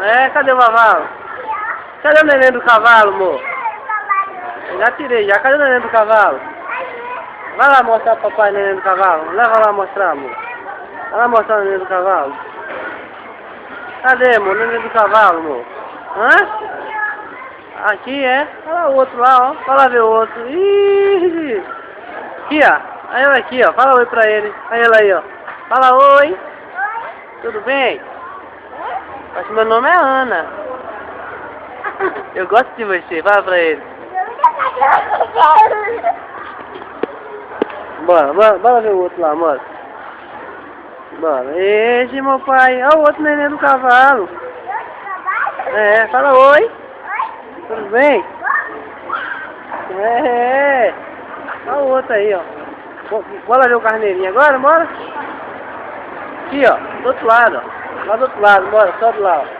É, cadê o cavalo? Cadê o neném do cavalo, amor? Eu já tirei, já. Cadê o neném do cavalo? Vai lá mostrar pro papai o neném do cavalo. Leva lá mostrar, amor. Vai lá mostrar o neném do cavalo. Cadê, amor? O neném do cavalo, amor? Hã? Aqui, é? Olha lá o outro lá, ó. Vai lá ver o outro. Ih! Aqui, ó. Aí ele aqui, ó. Fala oi pra ele. Aí ele aí, ó. Fala oi. Tudo bem? Acho que meu nome é Ana. Eu gosto de você. Fala pra ele. Bora ver o outro lá, mano. Bora. Esse, meu pai. Olha o outro neném do cavalo. É, fala oi. Tudo bem? É. Olha o outro aí, ó. Bora ver o carneirinho agora, bora? Aqui, ó. Do outro lado, ó. Lá do outro lado, bora. Só do lado.